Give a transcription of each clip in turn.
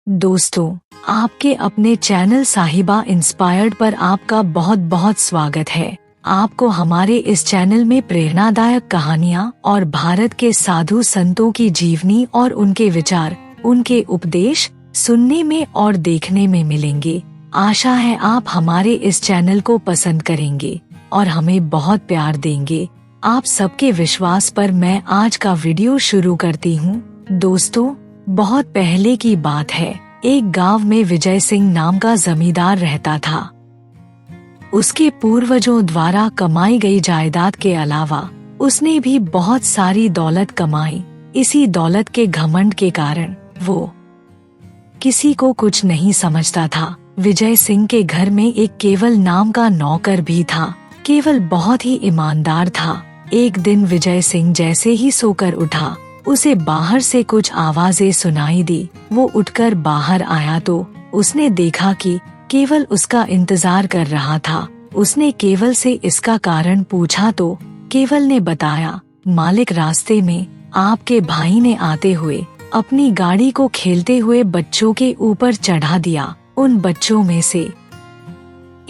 दोस्तों, आपके अपने चैनल साहिबा इंस्पायर्ड पर आपका बहुत बहुत स्वागत है। आपको हमारे इस चैनल में प्रेरणादायक कहानियाँ और भारत के साधु संतों की जीवनी और उनके विचार, उनके उपदेश सुनने में और देखने में मिलेंगे। आशा है आप हमारे इस चैनल को पसंद करेंगे और हमें बहुत प्यार देंगे। आप सबके विश्वास पर मैं आज का वीडियो शुरू करती हूँ। दोस्तों, बहुत पहले की बात है। एक गांव में विजय सिंह नाम का जमींदार रहता था। उसके पूर्वजों द्वारा कमाई गई जायदाद के अलावा उसने भी बहुत सारी दौलत कमाई। इसी दौलत के घमंड के कारण वो किसी को कुछ नहीं समझता था। विजय सिंह के घर में एक केवल नाम का नौकर भी था। केवल बहुत ही ईमानदार था। एक दिन विजय सिंह जैसे ही सोकर उठा, उसे बाहर से कुछ आवाजें सुनाई दी। वो उठकर बाहर आया तो उसने देखा कि केवल उसका इंतजार कर रहा था। उसने केवल से इसका कारण पूछा तो केवल ने बताया, मालिक, रास्ते में आपके भाई ने आते हुए अपनी गाड़ी को खेलते हुए बच्चों के ऊपर चढ़ा दिया। उन बच्चों में से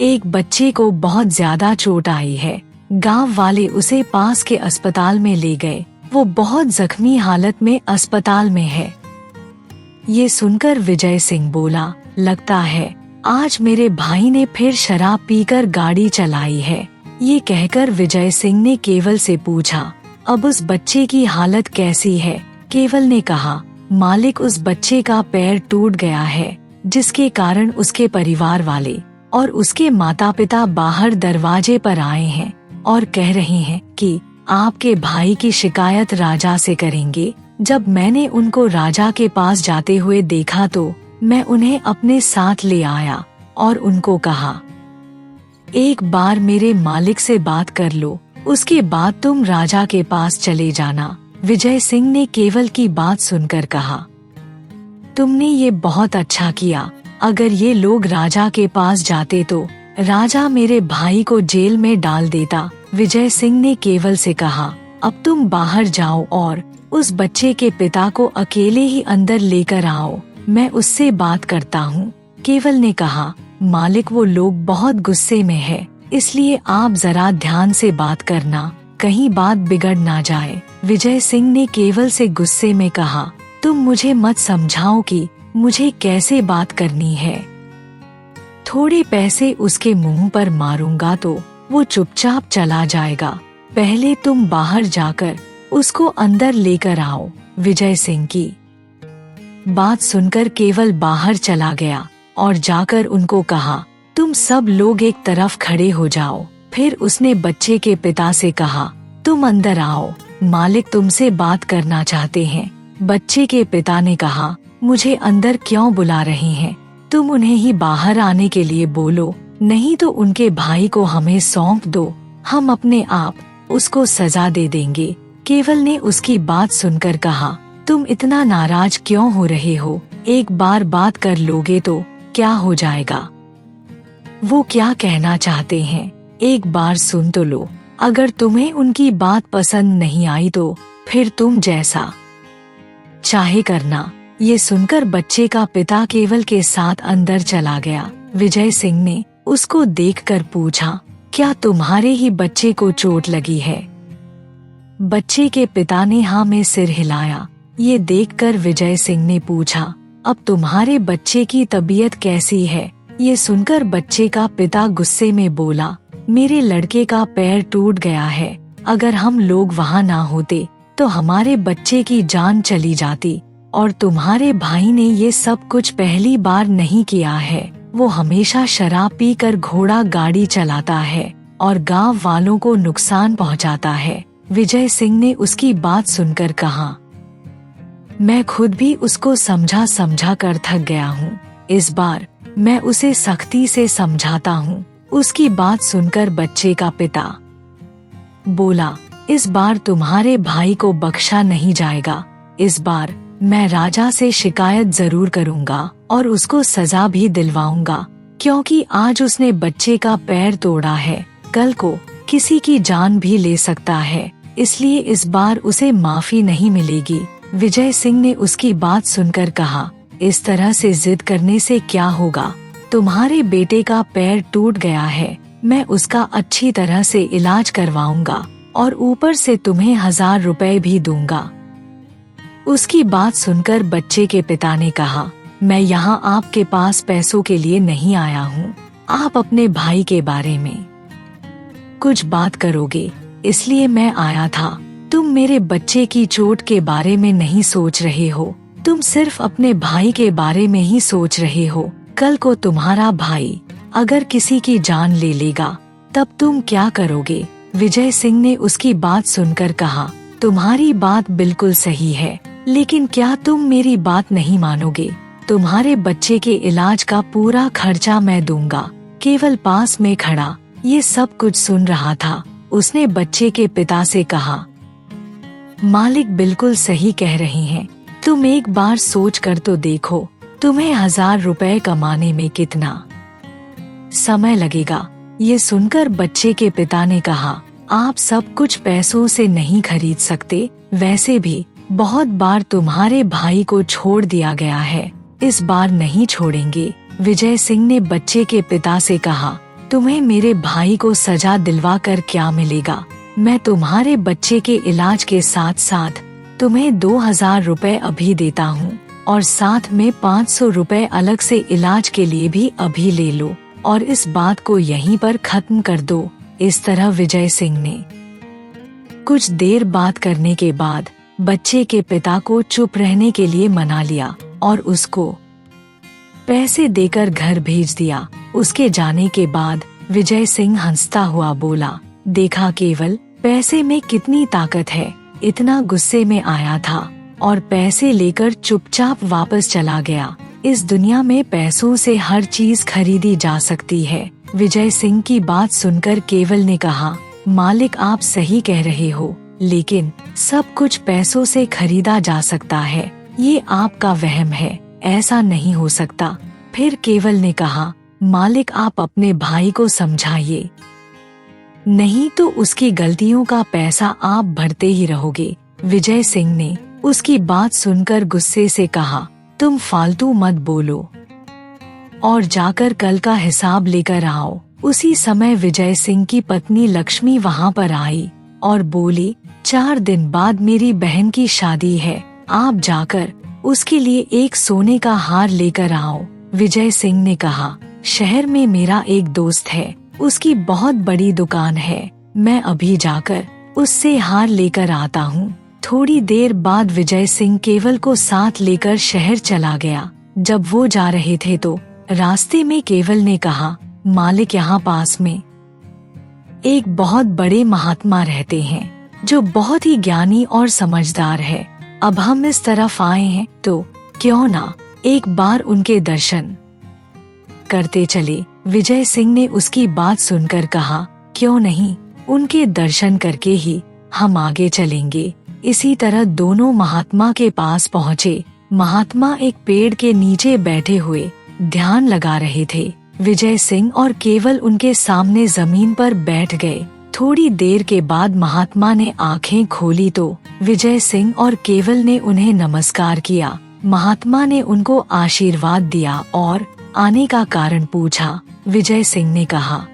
एक बच्चे को बहुत ज्यादा चोट आई है। गांव वाले उसे पास के अस्पताल में ले गए। वो बहुत जख्मी हालत में अस्पताल में है। ये सुनकर विजय सिंह बोला, लगता है आज मेरे भाई ने फिर शराब पीकर गाड़ी चलाई है। ये कहकर विजय सिंह ने केवल से पूछा, अब उस बच्चे की हालत कैसी है? केवल ने कहा, मालिक, उस बच्चे का पैर टूट गया है, जिसके कारण उसके परिवार वाले और उसके माता पिता बाहर दरवाजे पर आए हैं और कह रहे हैं कि आपके भाई की शिकायत राजा से करेंगे। जब मैंने उनको राजा के पास जाते हुए देखा तो मैं उन्हें अपने साथ ले आया और उनको कहा, एक बार मेरे मालिक से बात कर लो, उसके बाद तुम राजा के पास चले जाना। विजय सिंह ने केवल की बात सुनकर कहा, तुमने ये बहुत अच्छा किया। अगर ये लोग राजा के पास जाते तो राजा मेरे भाई को जेल में डाल देता। विजय सिंह ने केवल से कहा, अब तुम बाहर जाओ और उस बच्चे के पिता को अकेले ही अंदर लेकर आओ, मैं उससे बात करता हूँ। केवल ने कहा, मालिक, वो लोग बहुत गुस्से में है, इसलिए आप जरा ध्यान से बात करना, कहीं बात बिगड़ ना जाए। विजय सिंह ने केवल से गुस्से में कहा, तुम मुझे मत समझाओ कि मुझे कैसे बात करनी है। थोड़े पैसे उसके मुंह पर मारूंगा तो वो चुपचाप चला जाएगा। पहले तुम बाहर जाकर उसको अंदर लेकर आओ। विजय सिंह की बात सुनकर केवल बाहर चला गया और जाकर उनको कहा, तुम सब लोग एक तरफ खड़े हो जाओ। फिर उसने बच्चे के पिता से कहा, तुम अंदर आओ, मालिक तुमसे बात करना चाहते हैं। बच्चे के पिता ने कहा, मुझे अंदर क्यों बुला रहे हैं? तुम उन्हें ही बाहर आने के लिए बोलो, नहीं तो उनके भाई को हमें सौंप दो, हम अपने आप उसको सजा दे देंगे। केवल ने उसकी बात सुनकर कहा, तुम इतना नाराज क्यों हो रहे हो? एक बार बात कर लोगे तो क्या हो जाएगा? वो क्या कहना चाहते हैं, एक बार सुन तो लो। अगर तुम्हें उनकी बात पसंद नहीं आई तो फिर तुम जैसा चाहे करना। ये सुनकर बच्चे का पिता केवल के साथ अंदर चला गया। विजय सिंह ने उसको देखकर पूछा, क्या तुम्हारे ही बच्चे को चोट लगी है? बच्चे के पिता ने हाँ में सिर हिलाया। ये देखकर विजय सिंह ने पूछा, अब तुम्हारे बच्चे की तबीयत कैसी है? ये सुनकर बच्चे का पिता गुस्से में बोला, मेरे लड़के का पैर टूट गया है। अगर हम लोग वहाँ ना होते तो हमारे बच्चे की जान चली जाती। और तुम्हारे भाई ने ये सब कुछ पहली बार नहीं किया है। वो हमेशा शराब पीकर घोड़ा गाड़ी चलाता है और गांव वालों को नुकसान पहुंचाता है। विजय सिंह ने उसकी बात सुनकर कहा, मैं खुद भी उसको समझा कर थक गया हूँ। इस बार मैं उसे सख्ती से समझाता हूँ। उसकी बात सुनकर बच्चे का पिता बोला, इस बार तुम्हारे भाई को बख्शा नहीं जाएगा। इस बार मैं राजा से शिकायत जरूर करूंगा और उसको सजा भी दिलवाऊंगा, क्योंकि आज उसने बच्चे का पैर तोड़ा है, कल को किसी की जान भी ले सकता है, इसलिए इस बार उसे माफी नहीं मिलेगी। विजय सिंह ने उसकी बात सुनकर कहा, इस तरह से जिद करने से क्या होगा? तुम्हारे बेटे का पैर टूट गया है, मैं उसका अच्छी तरह से इलाज करवाऊंगा और ऊपर से तुम्हें 1000 रुपए भी दूंगा। उसकी बात सुनकर बच्चे के पिता ने कहा, मैं यहाँ आपके पास पैसों के लिए नहीं आया हूँ। आप अपने भाई के बारे में कुछ बात करोगे, इसलिए मैं आया था। तुम मेरे बच्चे की चोट के बारे में नहीं सोच रहे हो, तुम सिर्फ अपने भाई के बारे में ही सोच रहे हो। कल को तुम्हारा भाई अगर किसी की जान ले लेगा तब तुम क्या करोगे? विजय सिंह ने उसकी बात सुनकर कहा, तुम्हारी बात बिल्कुल सही है, लेकिन क्या तुम मेरी बात नहीं मानोगे? तुम्हारे बच्चे के इलाज का पूरा खर्चा मैं दूंगा। केवल पास में खड़ा ये सब कुछ सुन रहा था। उसने बच्चे के पिता से कहा, मालिक बिल्कुल सही कह रहे हैं, तुम एक बार सोच कर तो देखो, तुम्हें 1000 रुपए कमाने में कितना समय लगेगा। ये सुनकर बच्चे के पिता ने कहा, आप सब कुछ पैसों से नहीं खरीद सकते, वैसे भी बहुत बार तुम्हारे भाई को छोड़ दिया गया है, इस बार नहीं छोड़ेंगे। विजय सिंह ने बच्चे के पिता से कहा, तुम्हें मेरे भाई को सजा दिलवा कर क्या मिलेगा? मैं तुम्हारे बच्चे के इलाज के साथ साथ तुम्हें 2000 रुपए अभी देता हूँ और साथ में 500 रुपए अलग से इलाज के लिए भी अभी ले लो और इस बात को यहीं पर खत्म कर दो। इस तरह विजय सिंह ने कुछ देर बात करने के बाद बच्चे के पिता को चुप रहने के लिए मना लिया और उसको पैसे देकर घर भेज दिया। उसके जाने के बाद विजय सिंह हंसता हुआ बोला, देखा केवल, पैसे में कितनी ताकत है। इतना गुस्से में आया था और पैसे लेकर चुपचाप वापस चला गया। इस दुनिया में पैसों से हर चीज खरीदी जा सकती है। विजय सिंह की बात सुनकर केवल ने कहा, मालिक आप सही कह रहे हो, लेकिन सब कुछ पैसों से खरीदा जा सकता है, ये आपका वहम है, ऐसा नहीं हो सकता। फिर केवल ने कहा, मालिक आप अपने भाई को समझाइए, नहीं तो उसकी गलतियों का पैसा आप भरते ही रहोगे। विजय सिंह ने उसकी बात सुनकर गुस्से से कहा, तुम फालतू मत बोलो और जाकर कल का हिसाब लेकर आओ। उसी समय विजय सिंह की पत्नी लक्ष्मी वहां पर आई और बोली, 4 दिन बाद मेरी बहन की शादी है, आप जाकर उसके लिए एक सोने का हार लेकर आओ। विजय सिंह ने कहा, शहर में मेरा एक दोस्त है, उसकी बहुत बड़ी दुकान है, मैं अभी जाकर उससे हार लेकर आता हूँ। थोड़ी देर बाद विजय सिंह केवल को साथ लेकर शहर चला गया। जब वो जा रहे थे तो रास्ते में केवल ने कहा, मालिक यहाँ पास में एक बहुत बड़े महात्मा रहते हैं जो बहुत ही ज्ञानी और समझदार है। अब हम इस तरफ आए हैं तो क्यों ना एक बार उनके दर्शन करते चले। विजय सिंह ने उसकी बात सुनकर कहा, क्यों नहीं, उनके दर्शन करके ही हम आगे चलेंगे। इसी तरह दोनों महात्मा के पास पहुँचे। महात्मा एक पेड़ के नीचे बैठे हुए ध्यान लगा रहे थे। विजय सिंह और केवल उनके सामने जमीन पर बैठ गए। थोड़ी देर के बाद महात्मा ने आंखें खोली तो विजय सिंह और केवल ने उन्हें नमस्कार किया। महात्मा ने उनको आशीर्वाद दिया और आने का कारण पूछा। विजय सिंह ने कहा,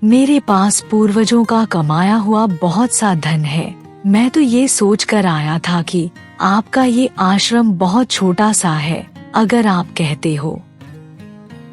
मेरे पास पूर्वजों का कमाया हुआ बहुत सा धन है। मैं तो ये सोच कर आया था कि आपका ये आश्रम बहुत छोटा सा है, अगर आप कहते हो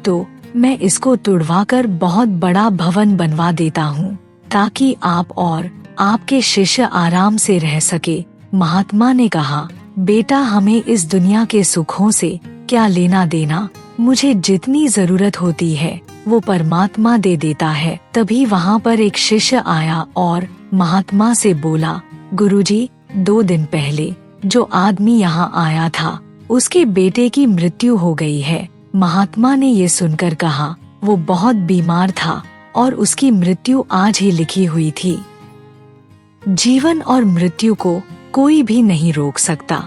तो मैं इसको तुड़वाकर बहुत बड़ा भवन बनवा देता हूँ ताकि आप और आपके शिष्य आराम से रह सके। महात्मा ने कहा, बेटा हमें इस दुनिया के सुखों से क्या लेना देना, मुझे जितनी जरूरत होती है वो परमात्मा दे देता है। तभी वहाँ पर एक शिष्य आया और महात्मा से बोला, गुरुजी, 2 दिन पहले जो आदमी यहाँ आया था उसके बेटे की मृत्यु हो गई है। महात्मा ने ये सुनकर कहा, वो बहुत बीमार था और उसकी मृत्यु आज ही लिखी हुई थी। जीवन और मृत्यु को कोई भी नहीं रोक सकता,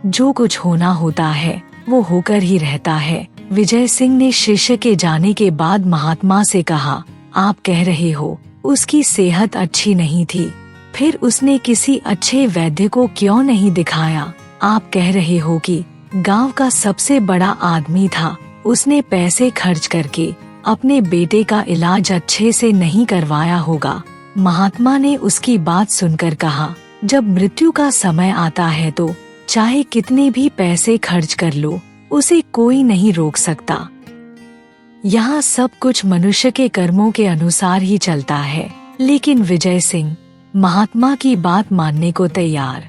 जो कुछ होना होता है वो होकर ही रहता है। विजय सिंह ने शिष्य के जाने के बाद महात्मा से कहा, आप कह रहे हो उसकी सेहत अच्छी नहीं थी, फिर उसने किसी अच्छे वैद्य को क्यों नहीं दिखाया? आप कह रहे हो कि गांव का सबसे बड़ा आदमी था। उसने पैसे खर्च करके अपने बेटे का इलाज अच्छे से नहीं करवाया होगा। महात्मा ने उसकी बात सुनकर कहा, जब मृत्यु का समय आता है तो चाहे कितने भी पैसे खर्च कर लो, उसे कोई नहीं रोक सकता। यहाँ सब कुछ मनुष्य के कर्मों के अनुसार ही चलता है। लेकिन विजय सिंह महात्मा की बात मानने को तैयार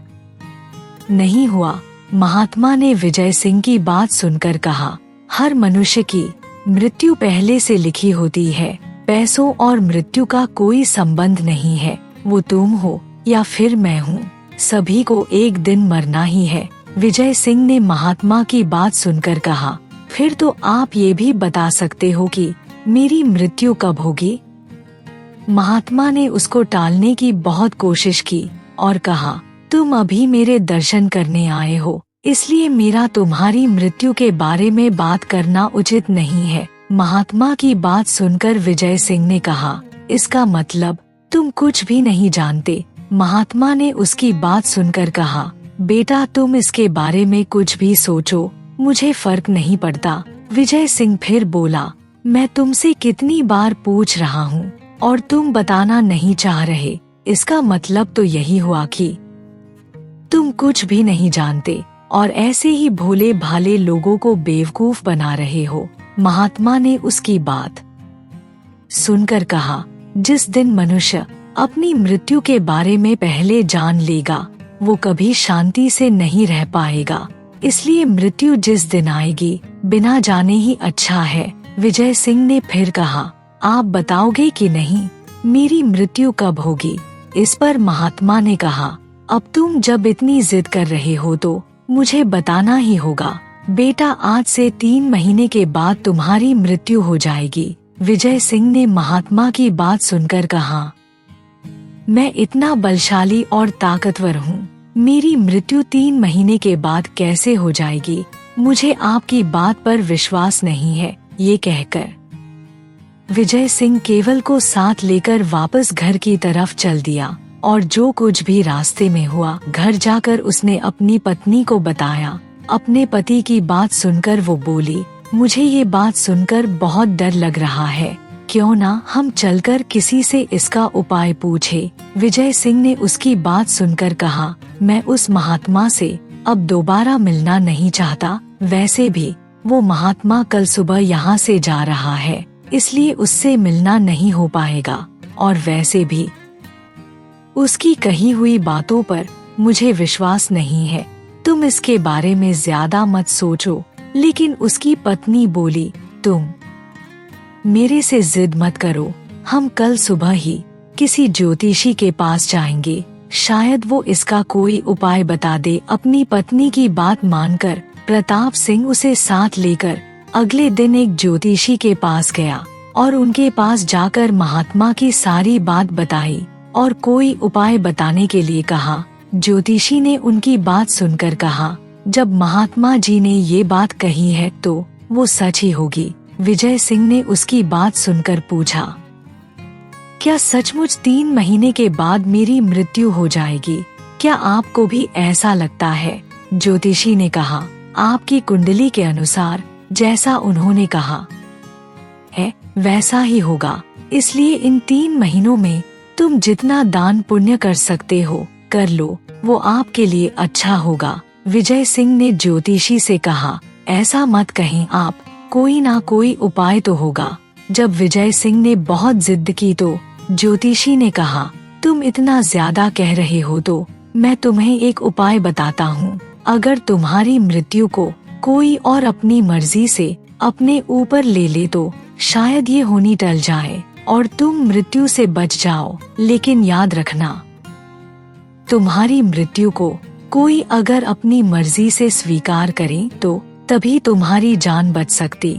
नहीं हुआ। महात्मा ने विजय सिंह की बात सुनकर कहा, हर मनुष्य की मृत्यु पहले से लिखी होती है। पैसों और मृत्यु का कोई संबंध नहीं है। वो तुम हो या फिर मैं हूँ, सभी को एक दिन मरना ही है। विजय सिंह ने महात्मा की बात सुनकर कहा, फिर तो आप ये भी बता सकते हो कि मेरी मृत्यु कब होगी। महात्मा ने उसको टालने की बहुत कोशिश की और कहा, तुम अभी मेरे दर्शन करने आए हो, इसलिए मेरा तुम्हारी मृत्यु के बारे में बात करना उचित नहीं है। महात्मा की बात सुनकर विजय सिंह ने कहा, इसका मतलब तुम कुछ भी नहीं जानते। महात्मा ने उसकी बात सुनकर कहा, बेटा तुम इसके बारे में कुछ भी सोचो, मुझे फर्क नहीं पड़ता। विजय सिंह फिर बोला, मैं तुमसे कितनी बार पूछ रहा हूँ और तुम बताना नहीं चाह रहे। इसका मतलब तो यही हुआ कि तुम कुछ भी नहीं जानते और ऐसे ही भोले भाले लोगों को बेवकूफ बना रहे हो। महात्मा ने उसकी बात सुनकर कहा, जिस दिन मनुष्य अपनी मृत्यु के बारे में पहले जान लेगा, वो कभी शांति से नहीं रह पाएगा। इसलिए मृत्यु जिस दिन आएगी, बिना जाने ही अच्छा है। विजय सिंह ने फिर कहा, आप बताओगे कि नहीं, मेरी मृत्यु कब होगी। इस पर महात्मा ने कहा, अब तुम जब इतनी जिद कर रहे हो तो मुझे बताना ही होगा। बेटा आज से 3 महीने के बाद तुम्हारी मृत्यु हो जाएगी। विजय सिंह ने महात्मा की बात सुनकर कहा, मैं इतना बलशाली और ताकतवर हूँ, मेरी मृत्यु 3 महीने के बाद कैसे हो जाएगी। मुझे आपकी बात पर विश्वास नहीं है। ये कहकर विजय सिंह केवल को साथ लेकर वापस घर की तरफ चल दिया और जो कुछ भी रास्ते में हुआ, घर जाकर उसने अपनी पत्नी को बताया। अपने पति की बात सुनकर वो बोली, मुझे ये बात सुनकर बहुत डर लग रहा है, क्यों ना हम चलकर किसी से इसका उपाय पूछे। विजय सिंह ने उसकी बात सुनकर कहा, मैं उस महात्मा से अब दोबारा मिलना नहीं चाहता। वैसे भी वो महात्मा कल सुबह यहाँ से जा रहा है, इसलिए उससे मिलना नहीं हो पाएगा। और वैसे भी उसकी कही हुई बातों पर मुझे विश्वास नहीं है। तुम इसके बारे में ज्यादा मत सोचो। लेकिन उसकी पत्नी बोली, तुम मेरे से जिद मत करो, हम कल सुबह ही किसी ज्योतिषी के पास जाएंगे, शायद वो इसका कोई उपाय बता दे। अपनी पत्नी की बात मानकर प्रताप सिंह उसे साथ लेकर अगले दिन एक ज्योतिषी के पास गया और उनके पास जाकर महात्मा की सारी बात बताई और कोई उपाय बताने के लिए कहा। ज्योतिषी ने उनकी बात सुनकर कहा, जब महात्मा जी ने ये बात कही है तो वो सच ही होगी। विजय सिंह ने उसकी बात सुनकर पूछा, क्या सचमुच 3 महीने के बाद मेरी मृत्यु हो जाएगी? क्या आपको भी ऐसा लगता है? ज्योतिषी ने कहा, आपकी कुंडली के अनुसार जैसा उन्होंने कहा है वैसा ही होगा, इसलिए इन 3 महीनों में तुम जितना दान पुण्य कर सकते हो कर लो, वो आपके लिए अच्छा होगा। विजय सिंह ने ज्योतिषी से कहा, ऐसा मत कहें आप, कोई ना कोई उपाय तो होगा। जब विजय सिंह ने बहुत जिद की तो ज्योतिषी ने कहा, तुम इतना ज्यादा कह रहे हो तो मैं तुम्हें एक उपाय बताता हूँ। अगर तुम्हारी मृत्यु को कोई और अपनी मर्जी से अपने ऊपर ले ले तो शायद ये होनी टल जाए और तुम मृत्यु से बच जाओ। लेकिन याद रखना, तुम्हारी मृत्यु को कोई अगर अपनी मर्जी से स्वीकार करे तो तभी तुम्हारी जान बच सकती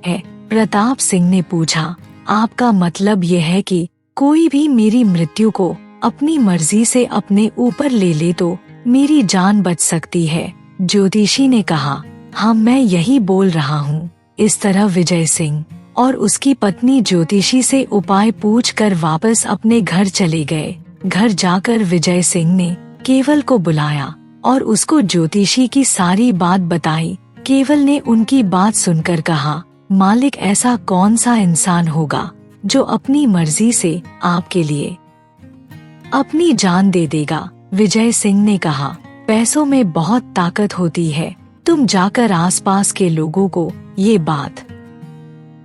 है। प्रताप सिंह ने पूछा, आपका मतलब यह है कि कोई भी मेरी मृत्यु को अपनी मर्जी से अपने ऊपर ले ले तो मेरी जान बच सकती है? ज्योतिषी ने कहा, हाँ मैं यही बोल रहा हूँ। इस तरह विजय सिंह और उसकी पत्नी ज्योतिषी से उपाय पूछकर वापस अपने घर चले गए। घर जाकर विजय सिंह ने केवल को बुलाया और उसको ज्योतिषी की सारी बात बताई। केवल ने उनकी बात सुनकर कहा, मालिक ऐसा कौन सा इंसान होगा जो अपनी मर्जी से आपके लिए अपनी जान दे देगा। विजय सिंह ने कहा, पैसों में बहुत ताकत होती है, तुम जाकर आसपास के लोगों को ये बात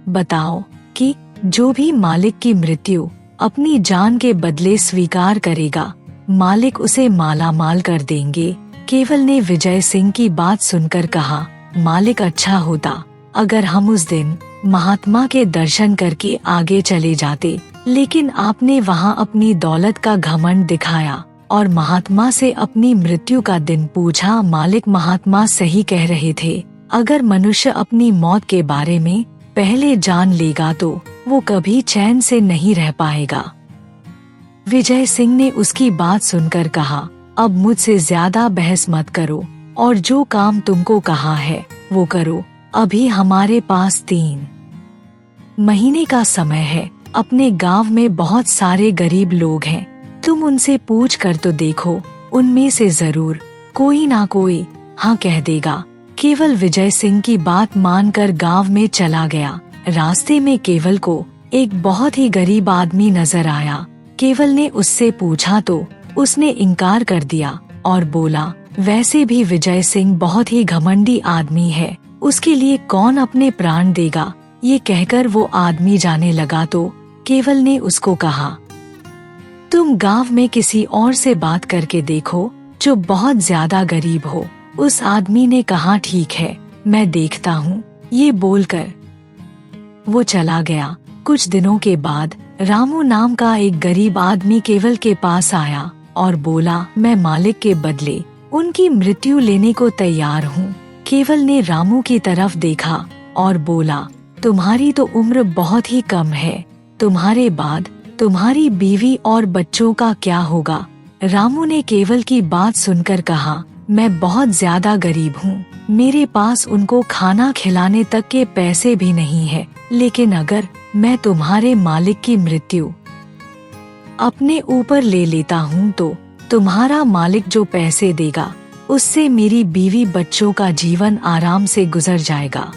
बताओ कि जो भी मालिक की मृत्यु अपनी जान के बदले स्वीकार करेगा, मालिक उसे माला माल कर देंगे। केवल ने विजय सिंह की बात सुनकर कहा, मालिक अच्छा होता अगर हम उस दिन महात्मा के दर्शन करके आगे चले जाते, लेकिन आपने वहां अपनी दौलत का घमंड दिखाया और महात्मा से अपनी मृत्यु का दिन पूछा। मालिक महात्मा सही कह रहे थे, अगर मनुष्य अपनी मौत के बारे में पहले जान लेगा तो वो कभी चैन से नहीं रह पाएगा। विजय सिंह ने उसकी बात सुनकर कहा, अब मुझसे ज्यादा बहस मत करो और जो काम तुमको कहा है वो करो। अभी हमारे पास 3 महीने का समय है। अपने गांव में बहुत सारे गरीब लोग हैं, तुम उनसे पूछ कर तो देखो, उनमें से जरूर कोई ना कोई हाँ कह देगा। केवल विजय सिंह की बात मानकर गांव में चला गया। रास्ते में केवल को एक बहुत ही गरीब आदमी नजर आया। केवल ने उससे पूछा तो उसने इनकार कर दिया और बोला, वैसे भी विजय सिंह बहुत ही घमंडी आदमी है, उसके लिए कौन अपने प्राण देगा। ये कहकर वो आदमी जाने लगा तो केवल ने उसको कहा, तुम गांव में किसी और से बात करके देखो जो बहुत ज्यादा गरीब हो। उस आदमी ने कहा, ठीक है, मैं देखता हूँ। ये बोलकर वो चला गया। कुछ दिनों के बाद रामू नाम का एक गरीब आदमी केवल के पास आया और बोला, मैं मालिक के बदले उनकी मृत्यु लेने को तैयार हूँ। केवल ने रामू की तरफ देखा और बोला, तुम्हारी तो उम्र बहुत ही कम है, तुम्हारे बाद तुम्हारी बीवी और बच्चों का क्या होगा। रामू ने केवल की बात सुनकर कहा, मैं बहुत ज्यादा गरीब हूँ, मेरे पास उनको खाना खिलाने तक के पैसे भी नहीं है, लेकिन अगर मैं तुम्हारे मालिक की मृत्यु अपने ऊपर ले लेता हूँ तो तुम्हारा मालिक जो पैसे देगा उससे मेरी बीवी बच्चों का जीवन आराम से गुजर जाएगा।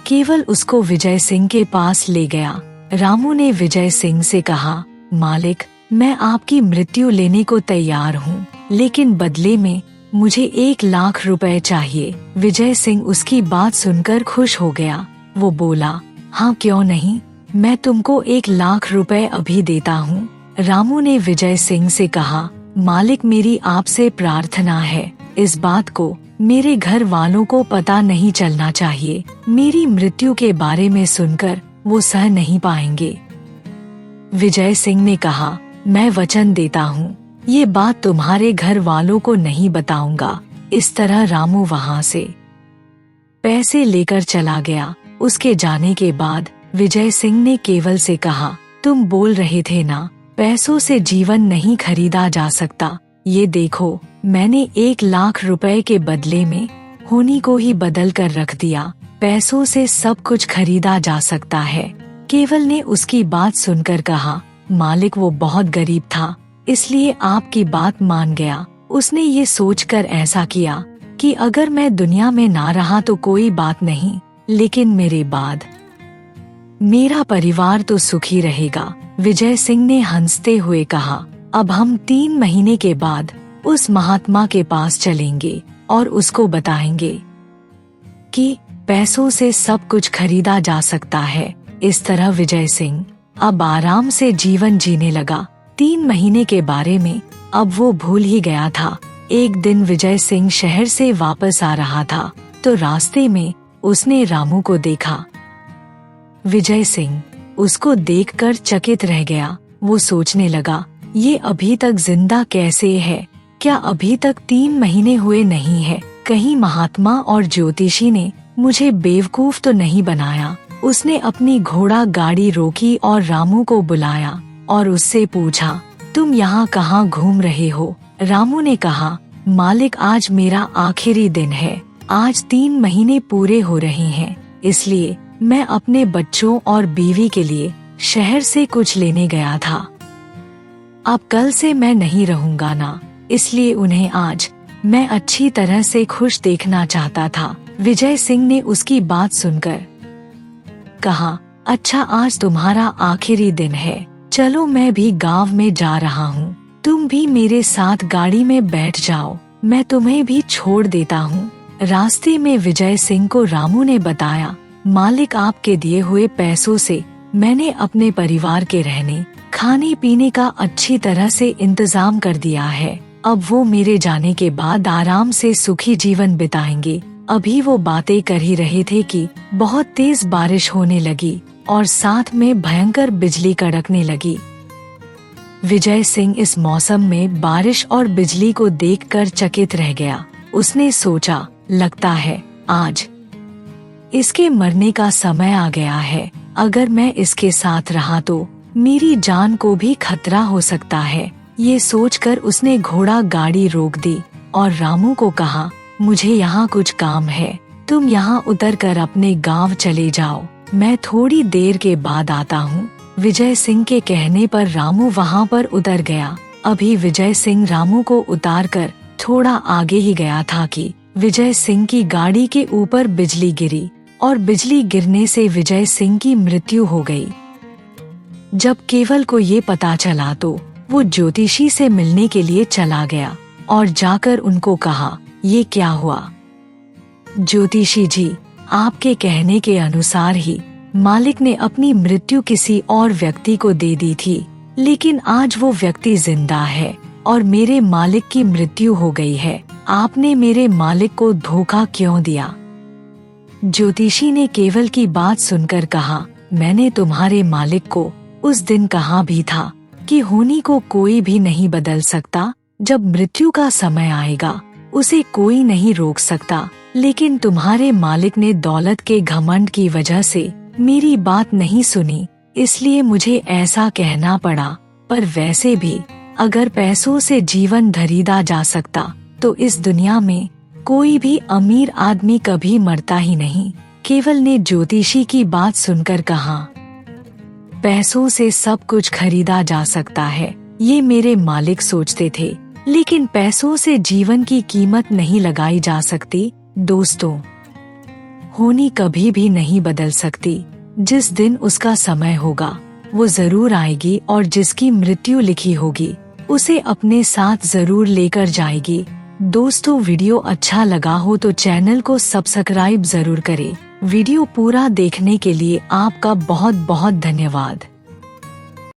केवल उसको विजय सिंह के पास ले गया। रामू ने विजय सिंह से कहा, मालिक मैं आपकी मृत्यु लेने को तैयार हूँ, लेकिन बदले में मुझे 1 लाख रुपए चाहिए। विजय सिंह उसकी बात सुनकर खुश हो गया। वो बोला, हाँ क्यों नहीं, मैं तुमको 1 लाख रुपए अभी देता हूँ। रामू ने विजय सिंह से कहा, मालिक मेरी आपसे प्रार्थना है, इस बात को मेरे घर वालों को पता नहीं चलना चाहिए। मेरी मृत्यु के बारे में सुनकर वो सह नहीं पाएंगे। विजय सिंह ने कहा, मैं वचन देता हूँ, ये बात तुम्हारे घर वालों को नहीं बताऊंगा। इस तरह रामू वहाँ से पैसे लेकर चला गया। उसके जाने के बाद विजय सिंह ने केवल से कहा, तुम बोल रहे थे ना, पैसों से जीवन नहीं खरीदा जा सकता। ये देखो, मैंने 1 लाख रुपए के बदले में होनी को ही बदल कर रख दिया। पैसों से सब कुछ खरीदा जा सकता है। केवल ने उसकी बात सुनकर कहा, मालिक वो बहुत गरीब था, इसलिए आपकी बात मान गया। उसने ये सोचकर ऐसा किया कि अगर मैं दुनिया में ना रहा तो कोई बात नहीं, लेकिन मेरे बाद मेरा परिवार तो सुखी रहेगा। विजय सिंह ने हंसते हुए कहा, अब हम 3 महीने के बाद उस महात्मा के पास चलेंगे और उसको बताएंगे कि पैसों से सब कुछ खरीदा जा सकता है। इस तरह विजय सिंह अब आराम से जीवन जीने लगा। 3 महीने के बारे में अब वो भूल ही गया था। एक दिन विजय सिंह शहर से वापस आ रहा था तो रास्ते में उसने रामू को देखा। विजय सिंह उसको देखकर चकित रह गया। वो सोचने लगा, ये अभी तक जिंदा कैसे है? क्या अभी तक 3 महीने हुए नहीं है? कहीं महात्मा और ज्योतिषी ने मुझे बेवकूफ तो नहीं बनाया? उसने अपनी घोड़ा गाड़ी रोकी और रामू को बुलाया और उससे पूछा, तुम यहाँ कहाँ घूम रहे हो? रामू ने कहा, मालिक आज मेरा आखिरी दिन है। आज 3 महीने पूरे हो रहे हैं, इसलिए मैं अपने बच्चों और बीवी के लिए शहर से कुछ लेने गया था। अब कल से मैं नहीं रहूंगा ना, इसलिए उन्हें आज मैं अच्छी तरह से खुश देखना चाहता था। विजय सिंह ने उसकी बात सुनकर कहा, अच्छा आज तुम्हारा आखिरी दिन है, चलो मैं भी गांव में जा रहा हूँ, तुम भी मेरे साथ गाड़ी में बैठ जाओ, मैं तुम्हें भी छोड़ देता हूँ। रास्ते में विजय सिंह को रामू ने बताया, मालिक आपके दिए हुए पैसों से मैंने अपने परिवार के रहने खाने पीने का अच्छी तरह से इंतजाम कर दिया है। अब वो मेरे जाने के बाद आराम से सुखी जीवन बिताएंगे। अभी वो बातें कर ही रहे थे कि बहुत तेज बारिश होने लगी और साथ में भयंकर बिजली कड़कने लगी। विजय सिंह इस मौसम में बारिश और बिजली को देखकर चकित रह गया। उसने सोचा, लगता है आज इसके मरने का समय आ गया है। अगर मैं इसके साथ रहा तो मेरी जान को भी खतरा हो सकता है। ये सोचकर उसने घोड़ा गाड़ी रोक दी और रामू को कहा, मुझे यहाँ कुछ काम है, तुम यहाँ उतर कर अपने गांव चले जाओ, मैं थोड़ी देर के बाद आता हूँ। विजय सिंह के कहने पर रामू वहाँ पर उतर गया। अभी विजय सिंह रामू को उतार कर थोड़ा आगे ही गया था कि विजय सिंह की गाड़ी के ऊपर बिजली गिरी और बिजली गिरने से विजय सिंह की मृत्यु हो गई। जब केवल को ये पता चला तो वो ज्योतिषी से मिलने के लिए चला गया और जाकर उनको कहा, ये क्या हुआ? ज्योतिषी जी, आपके कहने के अनुसार ही मालिक ने अपनी मृत्यु किसी और व्यक्ति को दे दी थी, लेकिन आज वो व्यक्ति जिंदा है और मेरे मालिक की मृत्यु हो गई है। आपने मेरे मालिक को धोखा क्यों दिया? ज्योतिषी ने केवल की बात सुनकर कहा, मैंने तुम्हारे मालिक को उस दिन कहा भी था कि होनी को कोई भी नहीं बदल सकता। जब मृत्यु का समय आएगा उसे कोई नहीं रोक सकता, लेकिन तुम्हारे मालिक ने दौलत के घमंड की वजह से मेरी बात नहीं सुनी, इसलिए मुझे ऐसा कहना पड़ा। पर वैसे भी अगर पैसों से जीवन खरीदा जा सकता तो इस दुनिया में कोई भी अमीर आदमी कभी मरता ही नहीं। केवल ने ज्योतिषी की बात सुनकर कहा, पैसों से सब कुछ खरीदा जा सकता है, ये मेरे मालिक सोचते थे, लेकिन पैसों से जीवन की कीमत नहीं लगाई जा सकती। दोस्तों, होनी कभी भी नहीं बदल सकती। जिस दिन उसका समय होगा वो जरूर आएगी और जिसकी मृत्यु लिखी होगी उसे अपने साथ जरूर लेकर जाएगी। दोस्तों, वीडियो अच्छा लगा हो तो चैनल को सब्सक्राइब जरूर करें। वीडियो पूरा देखने के लिए आपका बहुत बहुत धन्यवाद।